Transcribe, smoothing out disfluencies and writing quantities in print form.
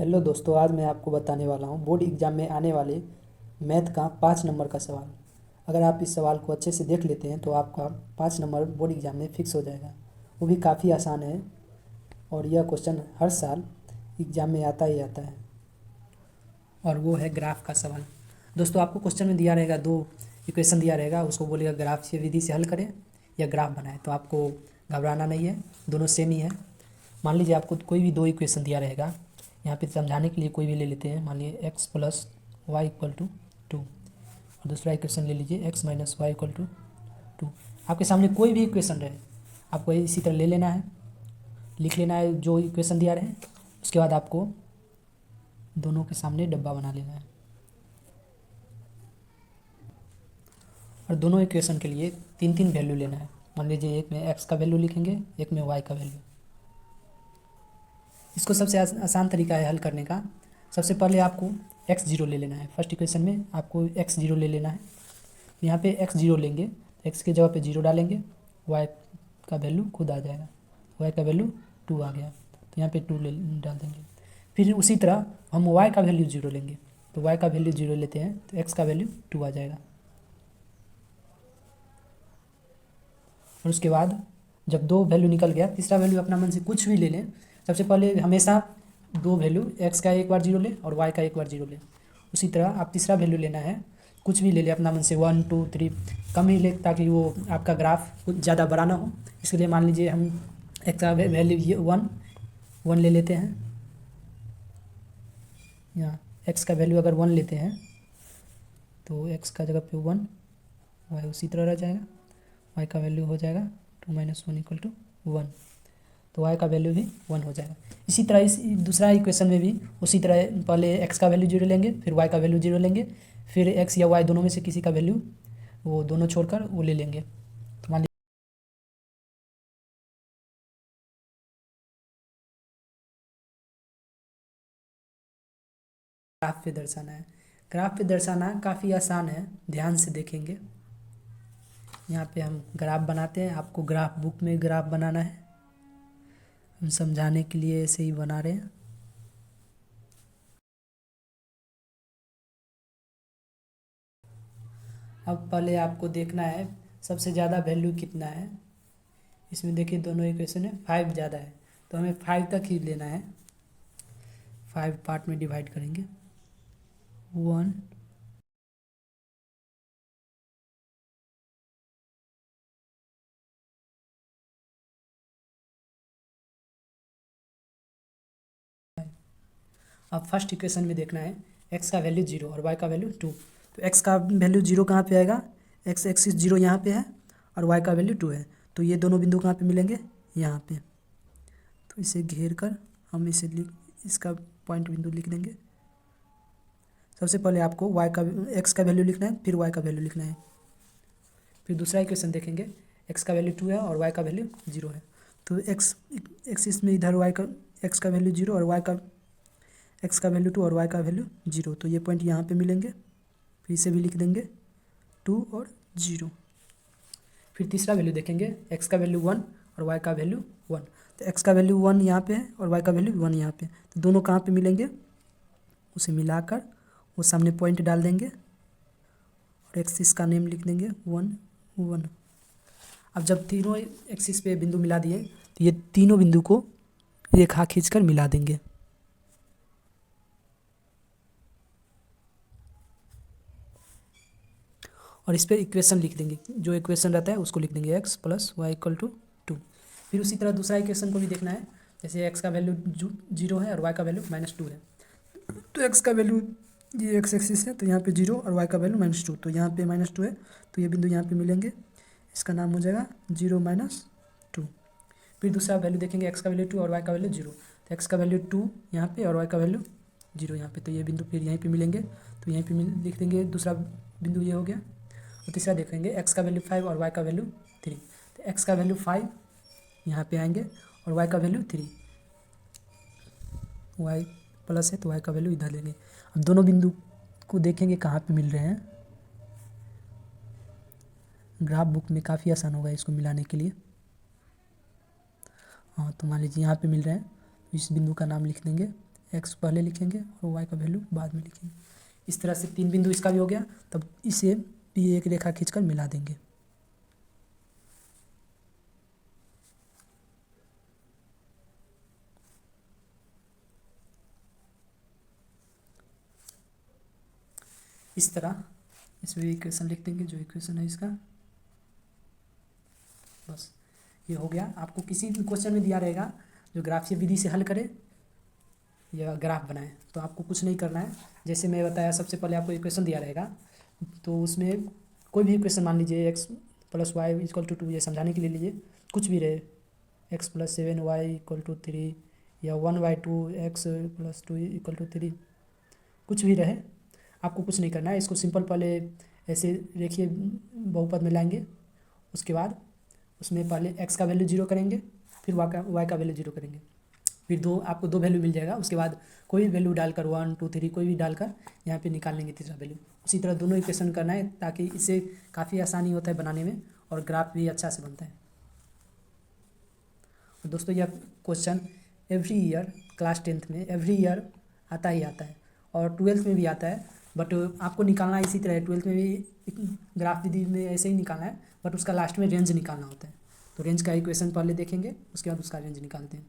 Hello दोस्तों, आज मैं आपको बताने वाला हूँ बोर्ड एग्जाम में आने वाले मैथ का 5 नंबर का सवाल। अगर आप इस सवाल को अच्छे से देख लेते हैं तो आपका 5 नंबर बोर्ड एग्जाम में फिक्स हो जाएगा। वो भी काफ़ी आसान है और यह क्वेश्चन हर साल एग्जाम में आता ही आता है। और वो है ग्राफ का सवाल। दोस्तों, आपको क्वेश्चन में दिया रहेगा, दो इक्वेशन दिया रहेगा, उसको बोलेगा ग्राफ से विधि से हल करें या ग्राफ बनाएं। तो आपको घबराना नहीं है, दोनों सेम ही है। मान लीजिए आपको कोई भी दो इक्वेशन दिया रहेगा, यहाँ पे समझाने के लिए कोई भी ले लेते हैं। मान लीजिए x plus y equal to 2 और दूसरा इक्वेशन ले लीजिए x minus y equal to 2। आपके सामने कोई भी इक्वेशन रहे, आपको इसी तरह ले लेना है, लिख लेना है जो इक्वेशन दिया रहे। उसके बाद आपको दोनों के सामने डब्बा बना लेना है और दोनों इक्वेशन के लिए तीन तीन वैल्यू लेना है। मान लीजिए एक में एक्स का वैल्यू लिखेंगे, एक में वाई का वैल्यू। इसको सबसे आसान तरीका है हल करने का। सबसे पहले आपको एक्स जीरो ले लेना है। फर्स्ट इक्वेशन में आपको एक्स जीरो ले लेना है। यहाँ पे एक्स जीरो लेंगे, एक्स की जगह पे जीरो डालेंगे, वाई का वैल्यू खुद आ जाएगा। वाई का वैल्यू 2 आ गया, तो यहाँ पे 2 ले डाल देंगे। फिर उसी तरह हम वाई का वैल्यू जीरो लेंगे, तो वाई का वैल्यू जीरो लेते हैं तो एक्स का वैल्यू 2 आ जाएगा। और उसके बाद जब दो वैल्यू निकल गया, तीसरा वैल्यू अपना मन से कुछ भी ले लें। सबसे पहले हमेशा दो वैल्यू एक्स का एक बार जीरो ले और वाई का एक बार जीरो ले। उसी तरह आप तीसरा वैल्यू लेना है, कुछ भी ले ले अपना मन से, 1 2 3, कम ही ले ताकि वो आपका ग्राफ कुछ ज़्यादा बड़ा ना हो। इसलिए मान लीजिए हम एक्स का वैल्यू ये 1 ले लेते हैं। यहाँ एक्स का वैल्यू अगर 1 लेते हैं तो एक्स का जगह पे 1, वाई उसी तरह रह जाएगा। वाई का वैल्यू हो जाएगा 2 - 1 = 1, तो वाई का वैल्यू भी 1 हो जाएगा। इसी तरह इस दूसरा इक्वेशन में भी उसी तरह पहले एक्स का वैल्यू जीरो लेंगे, फिर वाई का वैल्यू जीरो लेंगे, फिर एक्स या वाई दोनों में से किसी का वैल्यू वो दोनों छोड़कर वो ले लेंगे। तो मान लीजिए ग्राफ पे दर्शाना है। ग्राफ पे दर्शाना काफ़ी आसान है, ध्यान से देखेंगे। यहाँ पे हम ग्राफ बनाते हैं, आपको ग्राफ बुक में ग्राफ बनाना है। हम समझाने के लिए ऐसे ही बना रहे हैं। अब पहले आपको देखना है सबसे ज़्यादा वैल्यू कितना है। इसमें देखिए दोनों इक्वेशन है, 5 ज़्यादा है, तो हमें 5 तक ही लेना है। 5 पार्ट में डिवाइड करेंगे। 1 अब फर्स्ट इक्वेशन में देखना है एक्स का वैल्यू 0 और वाई का वैल्यू 2। तो एक्स का वैल्यू 0 कहाँ पे आएगा, एक्स एक्सिस 0 यहाँ पे है और वाई का वैल्यू 2 है, तो ये दोनों बिंदु कहाँ पे मिलेंगे, यहाँ पे। तो इसे घेर कर हम इसे इसका पॉइंट बिंदु लिख देंगे। सबसे पहले आपको वाई का एक्स का वैल्यू लिखना है, फिर वाई का वैल्यू लिखना है। फिर दूसरा इक्वेशन देखेंगे, एक्स का वैल्यू 2 है और वाई का वैल्यू 0 है। तो एक्स एक्सिस में इधर वाई का एक्स का वैल्यू 0 और वाई का एक्स का वैल्यू 2 और वाई का वैल्यू 0, तो ये पॉइंट यहाँ पे मिलेंगे। फिर इसे भी लिख देंगे 2 और 0। फिर तीसरा वैल्यू देखेंगे, एक्स का वैल्यू 1 और वाई का वैल्यू 1। तो एक्स का वैल्यू 1 यहाँ पे है और वाई का वैल्यू 1 यहाँ पे, तो दोनों कहाँ पे मिलेंगे, उसे मिलाकर वो सामने पॉइंट डाल देंगे और एक्सिस का नेम लिख देंगे 1 1। अब जब तीनों एक्सिस पे बिंदु मिला दिए तो ये तीनों बिंदु को रेखा खींचकर मिला देंगे। और इस पर इक्वेशन लिख देंगे, जो इक्वेशन रहता है उसको लिख देंगे x plus y equal to 2। फिर उसी तरह दूसरा इक्वेशन को भी देखना है। जैसे एक्स का वैल्यू 0 है और वाई का वैल्यू -2 है, तो एक्स का वैल्यू ये एक्स एक्सिस है, तो यहाँ पे 0 और वाई का वैल्यू -2, तो यहाँ पे -2 है, तो ये बिंदु यहाँ पे मिलेंगे। इसका नाम हो जाएगा 0 - 2। फिर दूसरा वैल्यू देखेंगे, एक्स का वैल्यू 2 और वाई का वैल्यू 0, तो एक्स का वैल्यू 2 यहाँ पे और वाई का वैल्यू 0 यहाँ पे, तो ये बिंदु फिर यहीं पे मिलेंगे, तो यहीं पे लिख देंगे। दूसरा बिंदु ये हो गया। और तीसरा देखेंगे, एक्स का वैल्यू 5 और वाई का वैल्यू 3, तो एक्स का वैल्यू 5 यहाँ पे आएंगे और वाई का वैल्यू 3। वाई प्लस है तो वाई का वैल्यू इधर लेंगे। अब दोनों बिंदु को देखेंगे कहाँ पे मिल रहे हैं। ग्राफ बुक में काफ़ी आसान होगा इसको मिलाने के लिए। हाँ, तो मान लीजिए यहाँ पे मिल रहे हैं, इस बिंदु का नाम लिख देंगे एक्स पहले लिखेंगे और वाई का वैल्यू बाद में लिखेंगे। इस तरह से 3 बिंदु इसका भी हो गया। तब इसे भी एक रेखा खींचकर मिला देंगे। इस तरह इसमें भी इक्वेशन लिख देंगे, जो इक्वेशन है इसका। बस ये हो गया। आपको किसी भी क्वेश्चन में दिया रहेगा जो ग्राफीय विधि से हल करे या ग्राफ बनाए, तो आपको कुछ नहीं करना है। जैसे मैं बताया, सबसे पहले आपको इक्वेशन दिया रहेगा, तो उसमें कोई भी इक्वेशन मान लीजिए, x plus y equal to 2, ये समझाने के लिए लीजिए, कुछ भी रहे, x plus 7y equal to 3 या 1/2 एक्स प्लस 2 इक्वल टू 3, कुछ भी रहे, आपको कुछ नहीं करना है। इसको सिंपल पहले ऐसे रेखीय बहुपद में लाएंगे, उसके बाद उसमें पहले x का वैल्यू 0 करेंगे, फिर y का वैल्यू 0 करेंगे, फिर आपको दो वैल्यू मिल जाएगा। उसके बाद कोई भी वैल्यू डालकर 1 2 3 कोई भी डालकर यहाँ पे निकाल लेंगे तीसरा वैल्यू। उसी तरह दोनों इक्वेशन करना है, ताकि इससे काफ़ी आसानी होता है बनाने में और ग्राफ भी अच्छा से बनता है। और दोस्तों, यह question every year class 10th में एवरी ईयर आता ही आता है, और 12th में भी आता है। बट आपको निकालना इसी तरह है, 12th में भी ग्राफ विधि में ऐसे ही निकालना है, बट उसका लास्ट में रेंज निकालना होता है। तो रेंज का इक्वेशन पहले देखेंगे, उसके बाद उसका रेंज निकालते हैं।